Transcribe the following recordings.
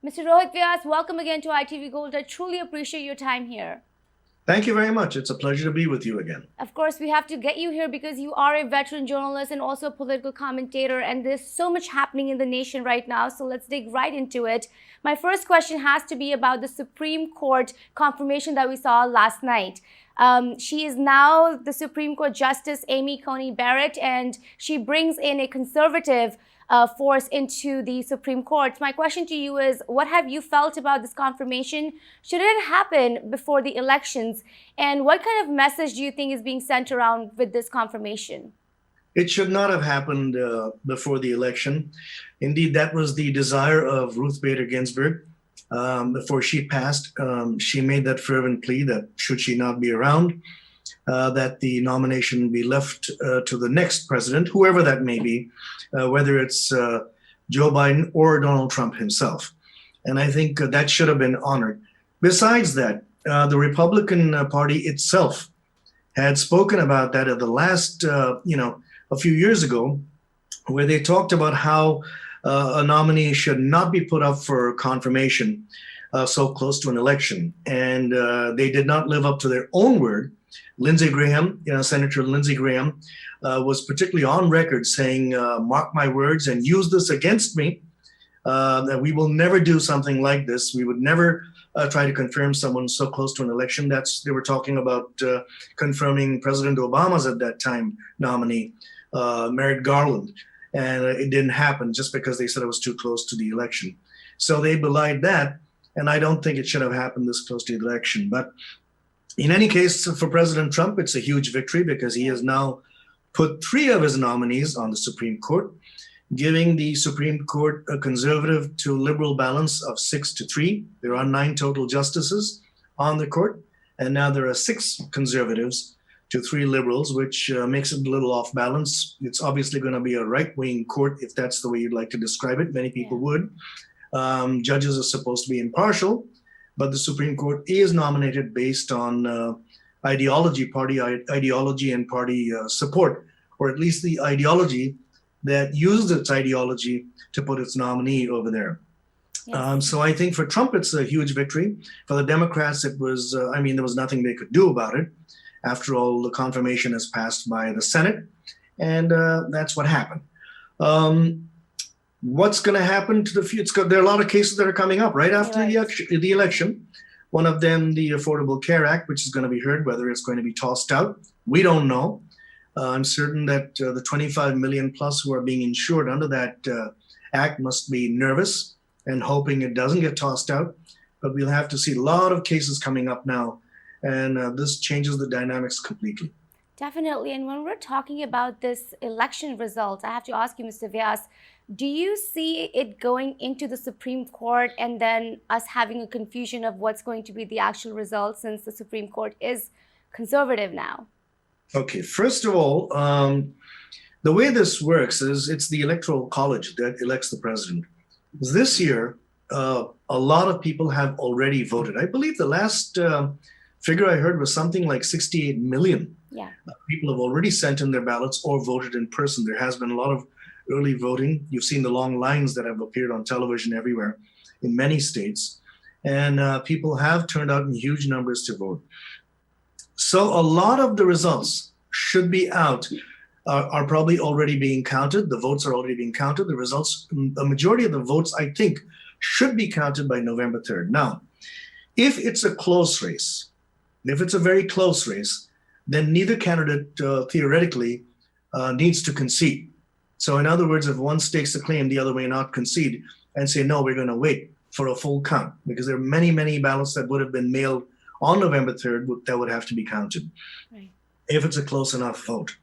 Mr. Rohit Vyas, welcome again to ITV Gold. I truly appreciate your time here. Thank you very much. It's a pleasure to be with you again. Of course, we have to get you here because you are a veteran journalist and also a political commentator, and there's so much happening in the nation right now. So let's dig right into it. My first question has to be about the Supreme Court confirmation that we saw last night. She is now the Supreme Court Justice Amy Coney Barrett, and she brings in a conservative force into the Supreme Court. My question to you is, what have you felt about this confirmation? Should it happen before the elections? And what kind of message do you think is being sent around with this confirmation? It should not have happened before the election. Indeed, that was the desire of Ruth Bader Ginsburg. Before she passed, she made that fervent plea that should she not be around, that the nomination be left to the next president, whoever that may be, whether it's Joe Biden or Donald Trump himself. And I think that should have been honored. Besides that, the Republican Party itself had spoken about that at the last, a few years ago, where they talked about how a nominee should not be put up for confirmation so close to an election. And they did not live up to their own word. Lindsey Graham, Senator Lindsey Graham, was particularly on record saying, mark my words and use this against me, that we will never do something like this. We would never try to confirm someone so close to an election. They were talking about confirming President Obama's at that time nominee, Merrick Garland. And it didn't happen just because they said it was too close to the election. So they belied that. And I don't think it should have happened this close to the election. But in any case, for President Trump, it's a huge victory because he has now put 3 of his nominees on the Supreme Court, giving the Supreme Court a conservative to liberal balance of 6-3. There are 9 total justices on the court, and now there are 6 conservatives to 3 liberals, which makes it a little off balance. It's obviously going to be a right-wing court, if that's the way you'd like to describe it. Many people would. Judges are supposed to be impartial, but the Supreme Court is nominated based on party ideology and party support, or at least the ideology that used its ideology to put its nominee over there. Yes. So I think for Trump, it's a huge victory. For the Democrats, it was, there was nothing they could do about it. After all, the confirmation is passed by the Senate, and that's what happened. What's going to happen to the future? There are a lot of cases that are coming up right after the election. One of them, the Affordable Care Act, which is going to be heard, whether it's going to be tossed out. We don't know. I'm certain that the 25 million plus who are being insured under that act must be nervous and hoping it doesn't get tossed out. But we'll have to see a lot of cases coming up now. And this changes the dynamics completely. Definitely. And when we're talking about this election result, I have to ask you, Mr. Vyas, do you see it going into the Supreme Court and then us having a confusion of what's going to be the actual result, since the Supreme Court is conservative now? Okay, first of all, the way this works is it's the Electoral College that elects the president. This year, a lot of people have already voted. I believe the last figure I heard was something like 68 million. Yeah. People have already sent in their ballots or voted in person. There has been a lot of early voting. You've seen the long lines that have appeared on television everywhere in many states. And people have turned out in huge numbers to vote. So a lot of the results should be out, are probably already being counted. The votes are already being counted. The results, the majority of the votes, I think, should be counted by November 3rd. Now, if it's a close race, if it's a very close race, then neither candidate theoretically needs to concede. So in other words, if one stakes a claim, the other may not concede and say, no, we're going to wait for a full count, because there are many, many ballots that would have been mailed on November 3rd that would have to be counted. Right. If it's a close enough vote.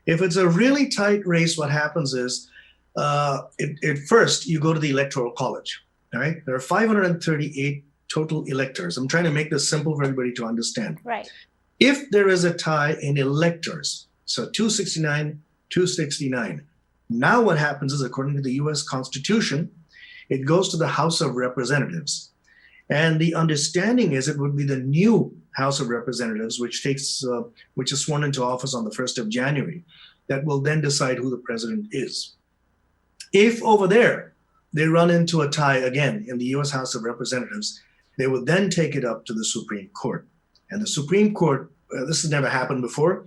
If it's a really tight race, what happens is, at first, you go to the Electoral College. All right? There are 538 total electors. I'm trying to make this simple for everybody to understand. Right. If there is a tie in electors, so 269, 269, now what happens is, according to the U.S. Constitution, it goes to the House of Representatives. And the understanding is it would be the new House of Representatives, which is sworn into office on the 1st of January, that will then decide who the president is. If over there, they run into a tie again in the U.S. House of Representatives, they would then take it up to the Supreme Court. And the Supreme Court, this has never happened before,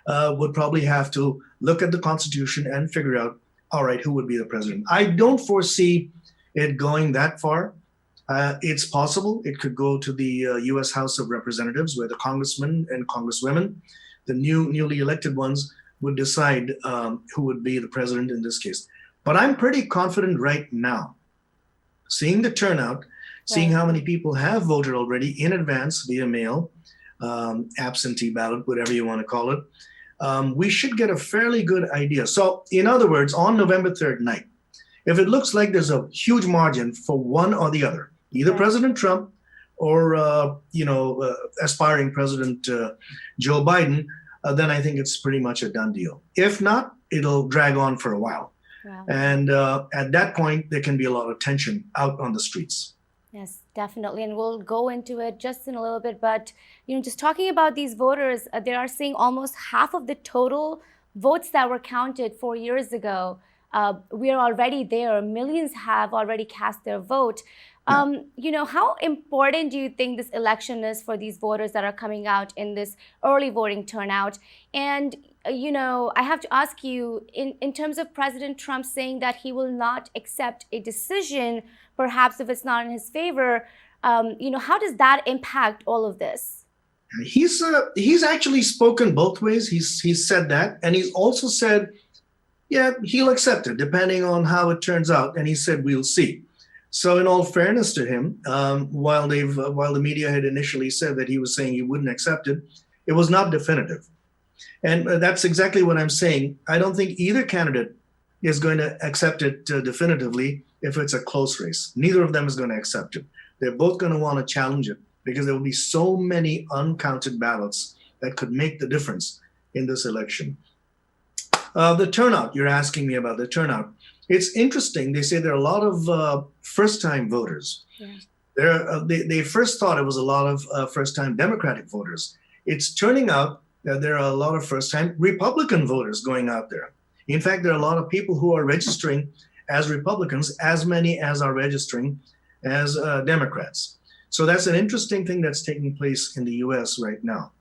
would probably have to look at the Constitution and figure out, all right, who would be the president? I don't foresee it going that far. It's possible it could go to the U.S. House of Representatives, where the congressmen and congresswomen, the newly elected ones, would decide who would be the president in this case. But I'm pretty confident right now, seeing the turnout, seeing how many people have voted already in advance via mail, absentee ballot, whatever you want to call it, we should get a fairly good idea. So, in other words, on November 3rd night, if it looks like there's a huge margin for one or the other, either President Trump or aspiring President Joe Biden, then I think it's pretty much a done deal. If not, it'll drag on for a while. Wow. And at that point, there can be a lot of tension out on the streets. Yes, definitely. And we'll go into it just in a little bit. But, just talking about these voters, they are seeing almost half of the total votes that were counted 4 years ago. We are already there. Millions have already cast their vote. How important do you think this election is for these voters that are coming out in this early voting turnout? And, I have to ask you, in terms of President Trump saying that he will not accept a decision, perhaps if it's not in his favor, how does that impact all of this? He's actually spoken both ways. He's said that. And he's also said, yeah, he'll accept it depending on how it turns out. And he said, we'll see. So in all fairness to him, while the media had initially said that he was saying he wouldn't accept it, it was not definitive. And that's exactly what I'm saying. I don't think either candidate is going to accept it definitively if it's a close race. Neither of them is going to accept it. They're both going to want to challenge it because there will be so many uncounted ballots that could make the difference in this election. The turnout, you're asking me about the turnout. It's interesting. They say there are a lot of first-time voters. Yeah. They first thought it was a lot of first-time Democratic voters. It's turning out that there are a lot of first-time Republican voters going out there. In fact, there are a lot of people who are registering as Republicans, as many as are registering as Democrats. So that's an interesting thing that's taking place in the U.S. right now.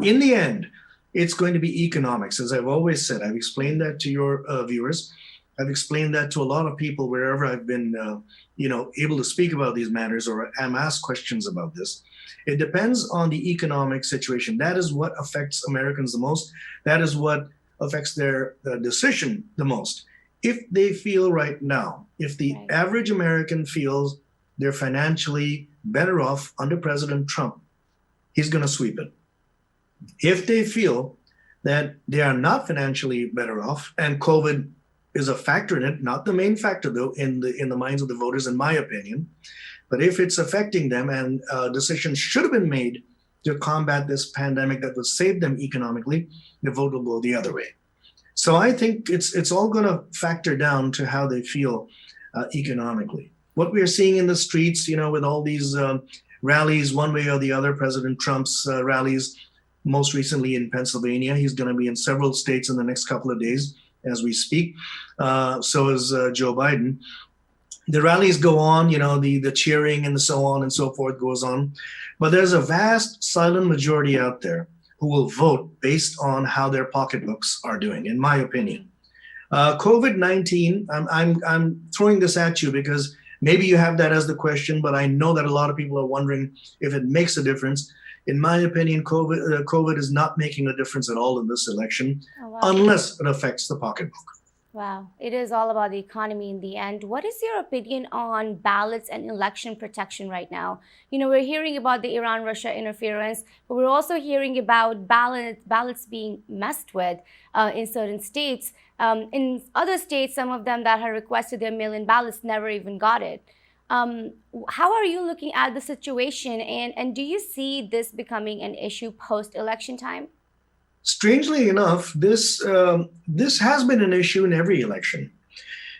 In the end, it's going to be economics, as I've always said. I've explained that to your viewers. I've explained that to a lot of people wherever I've been, able to speak about these matters or am asked questions about this. It depends on the economic situation. That is what affects Americans the most. That is what affects their decision the most. If they feel right now, if the average American feels they're financially better off under President Trump, he's going to sweep it. If they feel that they are not financially better off, and COVID is a factor in it, not the main factor though, in the minds of the voters, in my opinion, but if it's affecting them and decisions should have been made to combat this pandemic that would save them economically, the vote will go the other way. So I think it's all going to factor down to how they feel economically. What we are seeing in the streets, with all these rallies, one way or the other, President Trump's rallies, most recently in Pennsylvania. He's going to be in several states in the next couple of days as we speak. So is Joe Biden. The rallies go on, the cheering and so on and so forth goes on. But there's a vast silent majority out there who will vote based on how their pocketbooks are doing, in my opinion. COVID-19, I'm throwing this at you because maybe you have that as the question, but I know that a lot of people are wondering if it makes a difference. In my opinion, COVID is not making a difference at all in this election, unless it affects the pocketbook. Wow. It is all about the economy in the end. What is your opinion on ballots and election protection right now? We're hearing about the Iran-Russia interference, but we're also hearing about ballots being messed with in certain states. In other states, some of them that had requested their mail-in ballots never even got it. How are you looking at the situation, and do you see this becoming an issue post-election time? Strangely enough, this has been an issue in every election.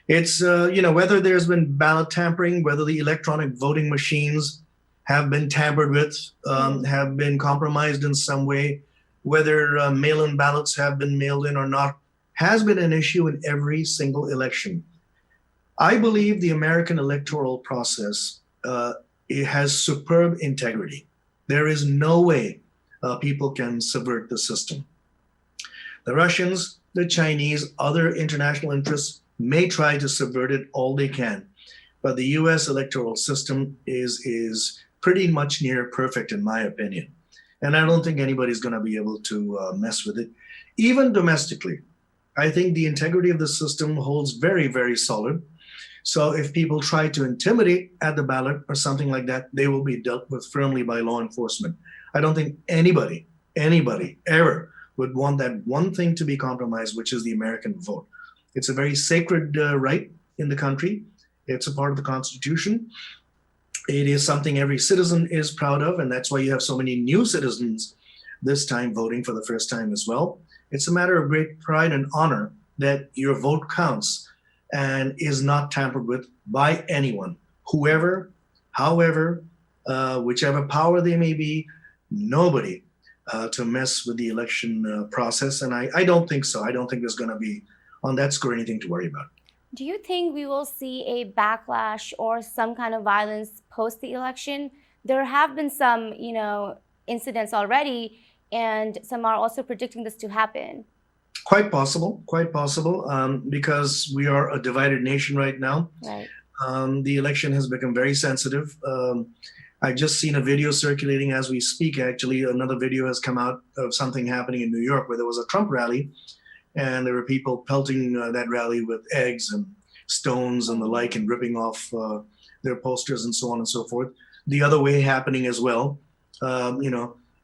It's, whether there's been ballot tampering, whether the electronic voting machines have been tampered with, have been compromised in some way, whether mail-in ballots have been mailed in or not, has been an issue in every single election. I believe the American electoral process it has superb integrity. There is no way people can subvert the system. The Russians, the Chinese, other international interests may try to subvert it all they can, but the U.S. electoral system is pretty much near perfect in my opinion, and I don't think anybody's going to be able to mess with it, even domestically. I think the integrity of the system holds very, very solid. So if people try to intimidate at the ballot or something like that, they will be dealt with firmly by law enforcement. I don't think anybody ever would want that one thing to be compromised, which is the American vote. It's a very sacred right in the country. It's a part of the Constitution. It is something every citizen is proud of, and that's why you have so many new citizens this time voting for the first time as well. It's a matter of great pride and honor that your vote counts and is not tampered with by anyone, whoever, however, whichever power they may be, nobody to mess with the election process. And I don't think so. I don't think there's going to be, on that score, anything to worry about. Do you think we will see a backlash or some kind of violence post the election? There have been some, incidents already, and some are also predicting this to happen. Quite possible, because we are a divided nation right now. Right. The election has become very sensitive. I've just seen a video circulating as we speak. Actually, another video has come out of something happening in New York where there was a Trump rally, and there were people pelting that rally with eggs and stones and the like, and ripping off their posters and so on and so forth. The other way happening as well.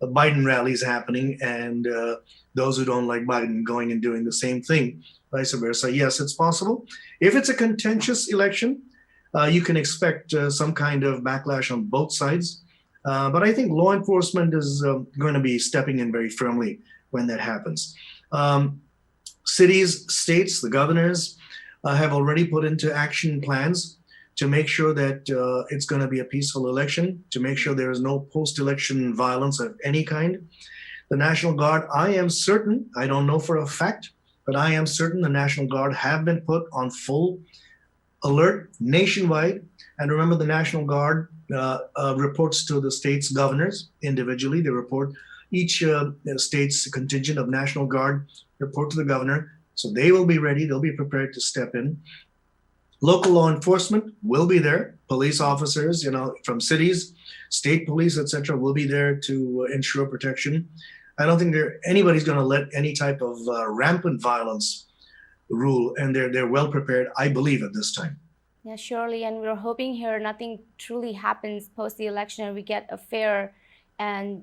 A Biden rally is happening, and those who don't like Biden going and doing the same thing, vice versa. Yes, it's possible. If it's a contentious election, you can expect some kind of backlash on both sides. But I think law enforcement is going to be stepping in very firmly when that happens. Cities, states, the governors have already put into action plans to make sure that it's going to be a peaceful election, to make sure there is no post-election violence of any kind. The National Guard, I am certain, I don't know for a fact, but I am certain the National Guard have been put on full alert nationwide. And remember, the National Guard reports to the state's governors individually. They report each state's contingent of National Guard report to the governor. So they will be ready. They'll be prepared to step in. Local law enforcement will be there. Police officers, from cities, state police, etc., will be there to ensure protection. I don't think anybody's going to let any type of rampant violence rule, and they're well prepared, I believe, at this time. Yeah, surely, and we're hoping here nothing truly happens post the election, and we get a fair and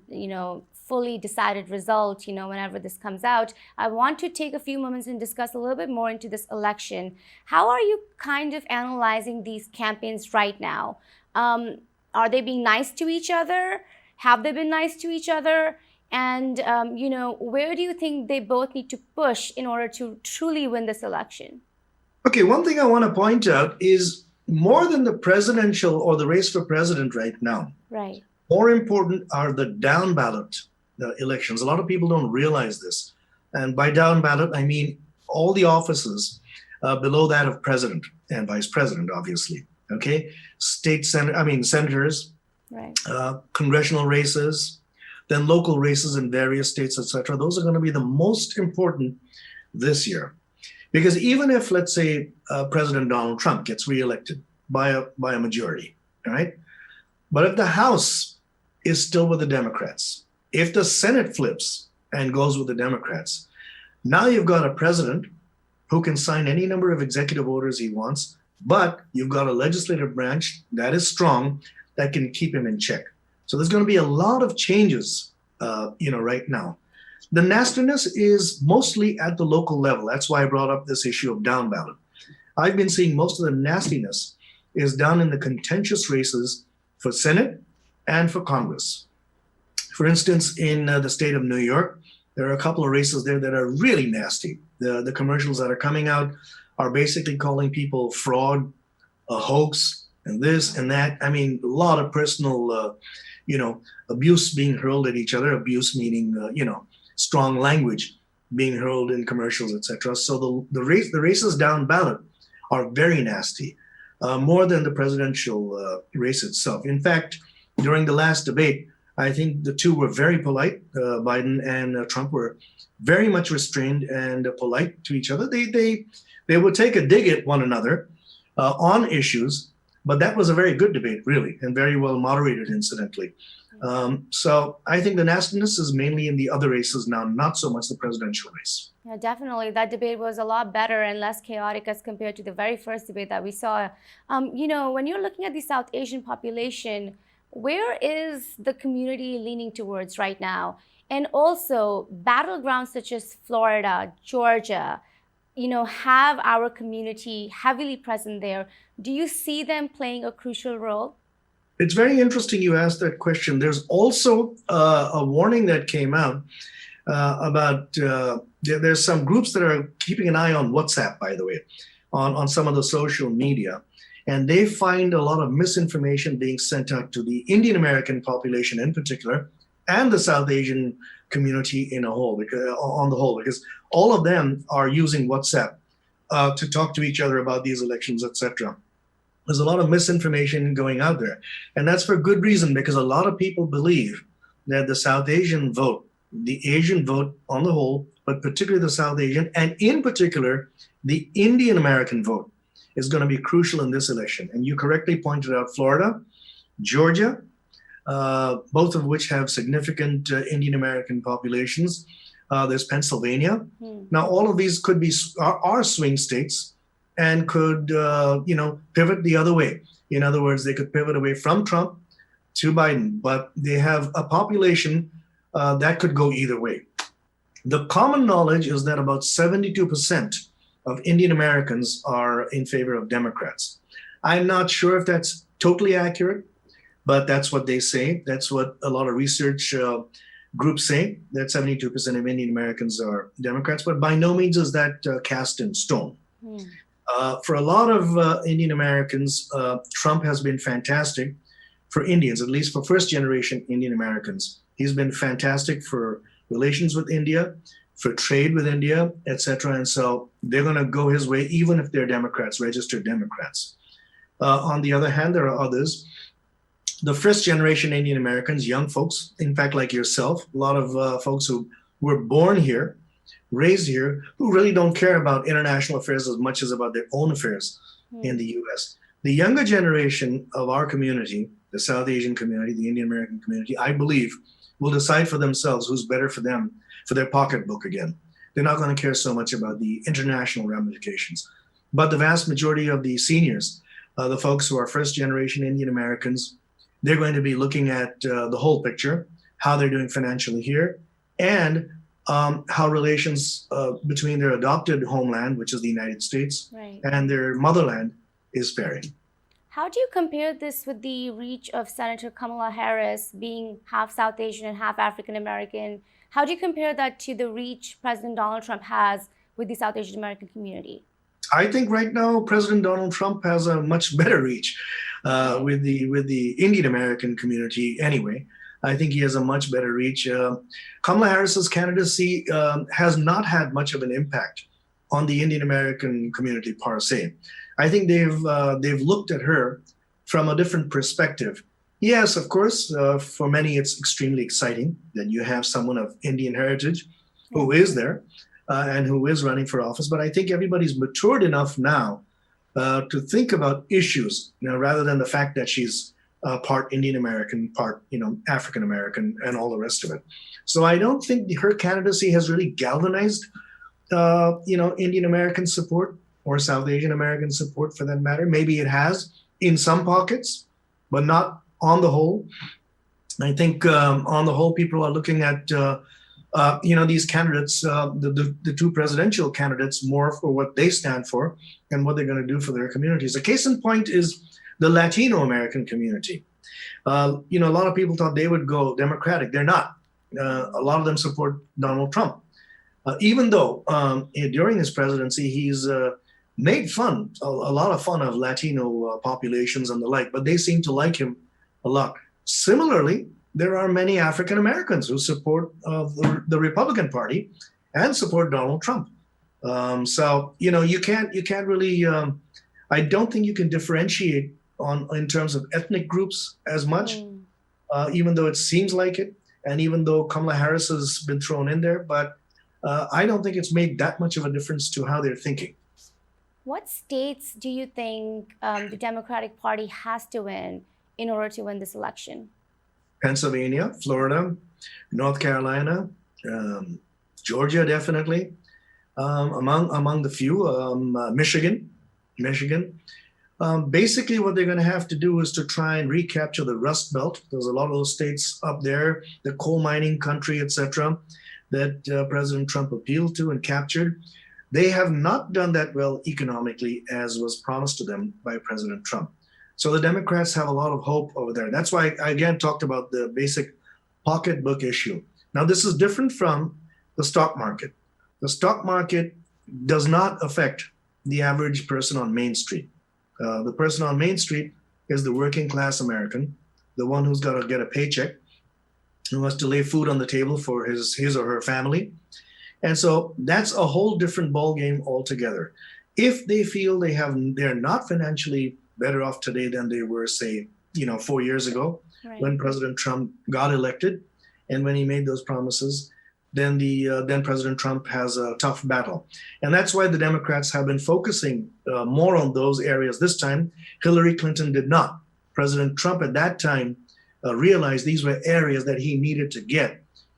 fully decided result, whenever this comes out. I want to take a few moments and discuss a little bit more into this election. How are you kind of analyzing these campaigns right now? Are they being nice to each other? Have they been nice to each other? And, where do you think they both need to push in order to truly win this election? Okay, one thing I want to point out is more than the presidential or the race for president right now. Right. More important are the down ballot elections. A lot of people don't realize this. And by down ballot, I mean all the offices below that of president and vice president, obviously. Okay, senators, right. Congressional races, then local races in various states, etc. Those are going to be the most important this year, because even if, let's say, President Donald Trump gets reelected by a majority, all right, but if the House is still with the Democrats, if the Senate flips and goes with the Democrats, now you've got a president who can sign any number of executive orders he wants, but you've got a legislative branch that is strong that can keep him in check. So there's going to be a lot of changes, right now. The nastiness is mostly at the local level. That's why I brought up this issue of down ballot. I've been seeing most of the nastiness is down in the contentious races for Senate and for Congress. For instance, in the state of New York, there are a couple of races there that are really nasty. The commercials that are coming out are basically calling people fraud, a hoax, and this and that. I mean, a lot of personal, abuse being hurled at each other. Abuse meaning, strong language being hurled in commercials, etc. So the races down ballot are very nasty, more than the presidential race itself. In fact, during the last debate, I think the two were very polite. Biden and Trump were very much restrained and polite to each other. They would take a dig at one another on issues, but that was a very good debate, really, and very well moderated, incidentally. So I think the nastiness is mainly in the other races now, not so much the presidential race. Yeah, definitely. That debate was a lot better and less chaotic as compared to the very first debate that we saw. When you're looking at the South Asian population, where is the community leaning towards right now? And also, battlegrounds such as Florida, Georgia, have our community heavily present there. Do you see them playing a crucial role? It's very interesting you asked that question. There's also a warning that came out about there's some groups that are keeping an eye on WhatsApp, by the way, on some of the social media. And they find a lot of misinformation being sent out to the Indian American population in particular, and the South Asian community on the whole, because all of them are using WhatsApp to talk to each other about these elections, etc. There's a lot of misinformation going out there. And that's for good reason, because a lot of people believe that the South Asian vote, the Asian vote on the whole, but particularly the South Asian, and in particular, the Indian American vote is going to be crucial in this election. And you correctly pointed out Florida, Georgia, both of which have significant Indian American populations. There's Pennsylvania. Now, all of these are swing states and could, pivot the other way. In other words, they could pivot away from Trump to Biden, but they have a population that could go either way. The common knowledge is that about 72% of Indian Americans are in favor of Democrats. I'm not sure if that's totally accurate, but that's what they say. That's what a lot of research groups say, that 72% of Indian Americans are Democrats, but by no means is that cast in stone. For a lot of Indian Americans, Trump has been fantastic. For Indians, at least for first-generation Indian Americans, he's been fantastic for relations with India, for trade with India, etc. And so they're going to go his way, even if they're Democrats, registered Democrats. On the other hand, there are others. The first-generation Indian Americans, young folks, in fact, like yourself, a lot of folks who were born here, raised here, who really don't care about international affairs as much as about their own affairs in the U.S. The younger generation of our community, the South Asian community, the Indian American community, I believe, will decide for themselves who's better for them, for their pocketbook again. They're not going to care so much about the international ramifications. But the vast majority of the seniors, the folks who are first-generation Indian Americans, they're going to be looking at the whole picture, how they're doing financially here, and how relations between their adopted homeland, which is the United States, and their motherland is faring. How do you compare this with the reach of Senator Kamala Harris being half South Asian and half African American? How do you compare that to the reach President Donald Trump has with the South Asian American community? I think right now President Donald Trump has a much better reach with the Indian American community anyway. I think he has a much better reach. Kamala Harris's candidacy has not had much of an impact on the Indian American community per se. I think they've looked at her from a different perspective. Yes, of course, for many it's extremely exciting that you have someone of Indian heritage who is there and who is running for office. But I think everybody's matured enough now to think about issues, rather than the fact that she's part Indian American, part African American, and all the rest of it. So I don't think her candidacy has really galvanized Indian American support, or South Asian American support for that matter. Maybe it has in some pockets, but not on the whole. I think on the whole, people are looking at these candidates, the two presidential candidates, more for what they stand for and what they're going to do for their communities. A case in point is the Latino American community. A lot of people thought they would go Democratic. They're not. A lot of them support Donald Trump. Even though during his presidency, he's made a lot of fun of Latino populations and the like, but they seem to like him a lot. Similarly, there are many African Americans who support the Republican Party and support Donald Trump. So you can't really I don't think you can differentiate on in terms of ethnic groups as much, Hmm. even though it seems like it, and even though Kamala Harris has been thrown in there, but I don't think it's made that much of a difference to how they're thinking. What states do you think the Democratic Party has to win in order to win this election? Pennsylvania, Florida, North Carolina, um, Georgia, definitely. Among the few, Michigan. Basically, what they're going to have to do is to try and recapture the Rust Belt. There's a lot of those states up there, the coal mining country, etc., that President Trump appealed to and captured. They have not done that well economically as was promised to them by President Trump. So the Democrats have a lot of hope over there. That's why I again talked about the basic pocketbook issue. Now, this is different from the stock market. The stock market does not affect the average person on Main Street. The person on Main Street is the working class American, the one who's got to get a paycheck, who has to lay food on the table for his or her family. And so that's a whole different ballgame altogether. If they feel they're not financially better off today than they were, say, 4 years ago, Right. when President Trump got elected, and when he made those promises, then President Trump has a tough battle, and that's why the Democrats have been focusing more on those areas this time. Hillary Clinton did not. President Trump at that time realized these were areas that he needed to get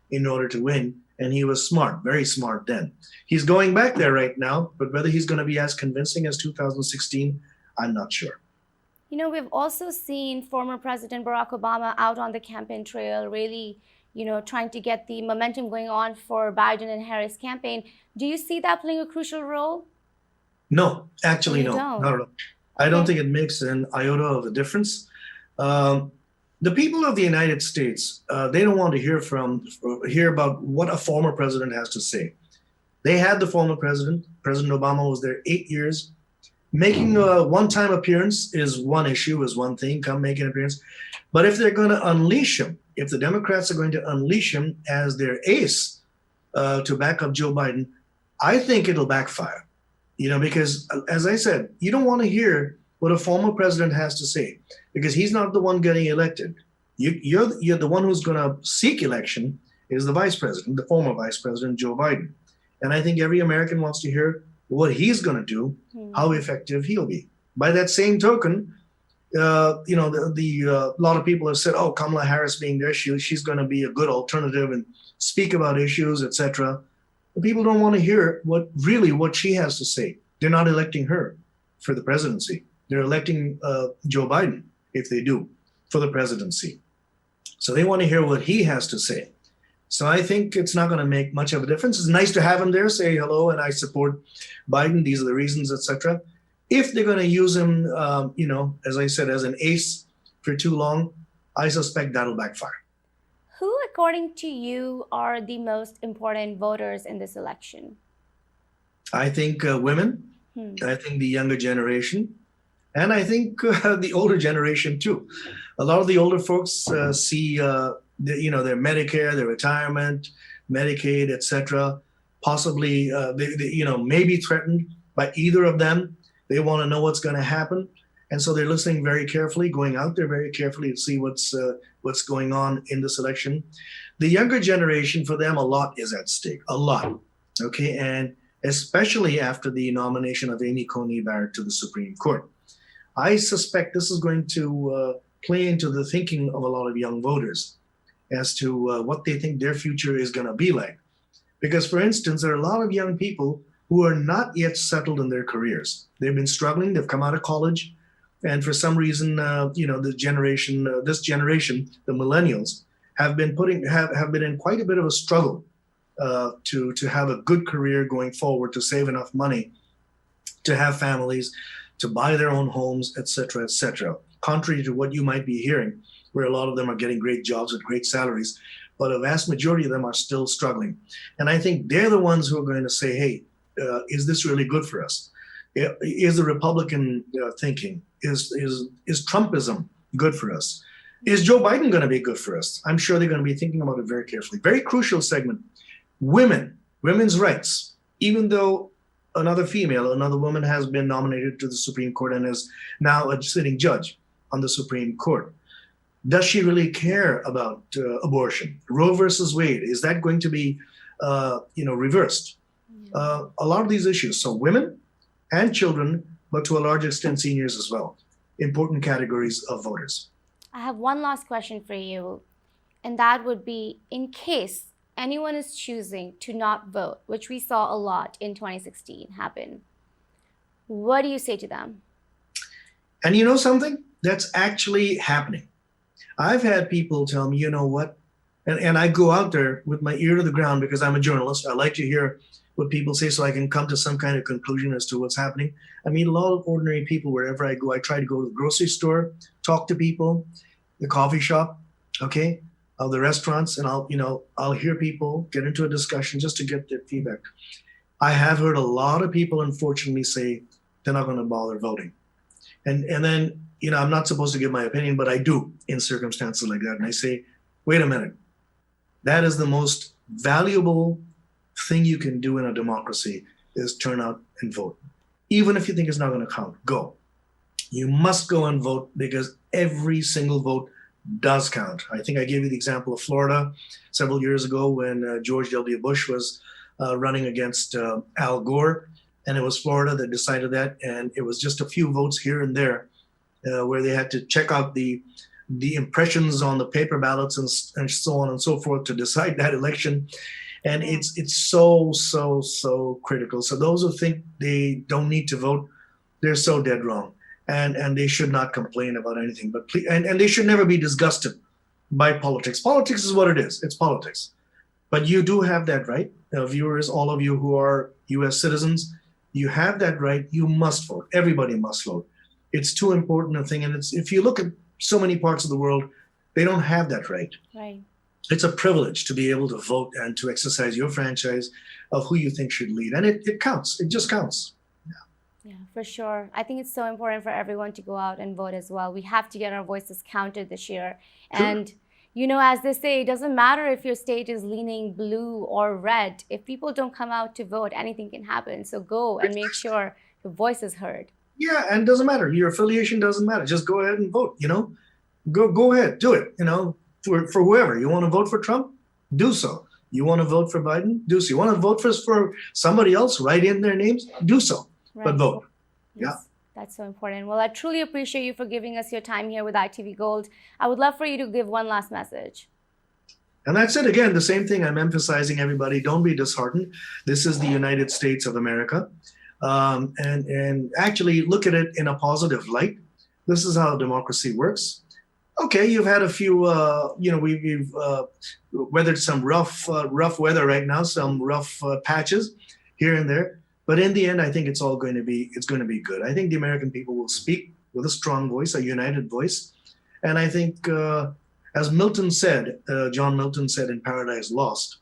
in order to win, and he was smart, very smart then. He's going back there right now, but whether he's going to be as convincing as 2016, I'm not sure. We've also seen former President Barack Obama out on the campaign trail, really, trying to get the momentum going on for Biden and Harris campaign. Do you see that playing a crucial role? No, actually, You no, don't? not at all. I don't Okay. think it makes an iota of a difference. The people of the United States, they don't want to hear about what a former president has to say. They had the former president. President Obama was there 8 years. Making a one-time appearance is one issue, is one thing. Come make an appearance, but if they're going to unleash him, if the Democrats are going to unleash him as their ace to back up Joe Biden, I think it'll backfire. Because as I said, you don't want to hear what a former president has to say because he's not the one getting elected. You're the one who's going to seek election is the vice president, the former vice president, Joe Biden. And I think every American wants to hear what he's going to do, how effective he'll be. By that same token, a lot of people have said, "Oh, Kamala Harris being there, she's going to be a good alternative and speak about issues, etc." But people don't want to hear what she has to say. They're not electing her for the presidency. They're electing Joe Biden if they do for the presidency. So they want to hear what he has to say. So I think it's not going to make much of a difference. It's nice to have him there, say hello, and I support Biden. These are the reasons, etc. If they're going to use him, as I said, as an ace for too long, I suspect that'll backfire. Who, according to you, are the most important voters in this election? I think women. I think the younger generation. And I think the older generation, too. A lot of the older folks see their Medicare, their retirement, Medicaid, etc., possibly maybe threatened by either of them. They want to know what's going to happen, and so they're listening very carefully, going out there very carefully to see what's going on in this election. The younger generation, for them, a lot is at stake, a lot. Okay, and especially after the nomination of Amy Coney Barrett to the Supreme Court, I suspect this is going to play into the thinking of a lot of young voters as to what they think their future is going to be like. Because, for instance, there are a lot of young people who are not yet settled in their careers. They've been struggling. They've come out of college, and for some reason, this generation, the millennials, have been in quite a bit of a struggle to have a good career going forward, to save enough money, to have families, to buy their own homes, etc., etc. Contrary to what you might be hearing, where a lot of them are getting great jobs with great salaries, but a vast majority of them are still struggling. And I think they're the ones who are going to say, hey, is this really good for us? Is the Republican thinking, is Trumpism good for us? Is Joe Biden going to be good for us? I'm sure they're going to be thinking about it very carefully. Very crucial segment. Women's rights. Even though another female, another woman has been nominated to the Supreme Court and is now a sitting judge on the Supreme Court. Does she really care about abortion? Roe versus Wade, is that going to be, reversed? A lot of these issues. So women and children, but to a large extent, seniors as well. Important categories of voters. I have one last question for you, and that would be, in case anyone is choosing to not vote, which we saw a lot in 2016 happen, what do you say to them? And you know something? That's actually happening. I've had people tell me, you know what? And I go out there with my ear to the ground because I'm a journalist. I like to hear what people say so I can come to some kind of conclusion as to what's happening. I meet a lot of ordinary people wherever I go. I try to go to the grocery store, talk to people, the coffee shop, okay, the restaurants, and I'll hear people get into a discussion just to get their feedback. I have heard a lot of people, unfortunately, say they're not going to bother voting. And then, I'm not supposed to give my opinion, but I do in circumstances like that. And I say, wait a minute. That is the most valuable thing you can do in a democracy is turn out and vote. Even if you think it's not going to count, go. You must go and vote because every single vote does count. I think I gave you the example of Florida several years ago when George W. Bush was running against Al Gore. And it was Florida that decided that. And it was just a few votes here and there where they had to check out the impressions on the paper ballots and so on and so forth to decide that election. And it's so critical. So those who think they don't need to vote, they're so dead wrong. And they should not complain about anything. But please, and they should never be disgusted by politics. Politics is what it is. It's politics. But you do have that right. Viewers, all of you who are U.S. citizens, you have that right. You must vote. Everybody must vote. It's too important a thing. And if you look at so many parts of the world, they don't have that right. Right. It's a privilege to be able to vote and to exercise your franchise of who you think should lead. And it counts. It just counts. Yeah, for sure. I think it's so important for everyone to go out and vote as well. We have to get our voices counted this year. Sure. And, as they say, it doesn't matter if your state is leaning blue or red. If people don't come out to vote, anything can happen. So go and make sure your voice is heard. Yeah, and it doesn't matter. Your affiliation doesn't matter. Just go ahead and vote, Go ahead, do it, for whoever. You want to vote for Trump? Do so. You want to vote for Biden? Do so. You want to vote for somebody else? Write in their names? Do so. Right. But vote. Yes, Yeah. that's so important. Well, I truly appreciate you for giving us your time here with ITV Gold. I would love for you to give one last message. And that's it. Again, the same thing I'm emphasizing, everybody. Don't be disheartened. This is the United States of America. And actually look at it in a positive light. This is how democracy works. Okay, you've had a few, we've weathered some rough weather right now, some rough patches here and there. But in the end, I think it's going to be good. I think the American people will speak with a strong voice, a united voice. And I think, as Milton said, John Milton said in Paradise Lost,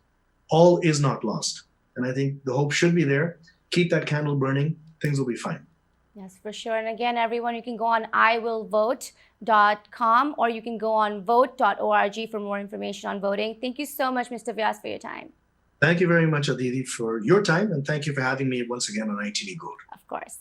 all is not lost. And I think the hope should be there. Keep that candle burning. Things will be fine. Yes, for sure. And again, everyone, you can go on iwillvote.com or you can go on vote.org for more information on voting. Thank you so much, Mr. Vyas, for your time. Thank you very much, Aditi, for your time. And thank you for having me once again on ITV Gold. Of course.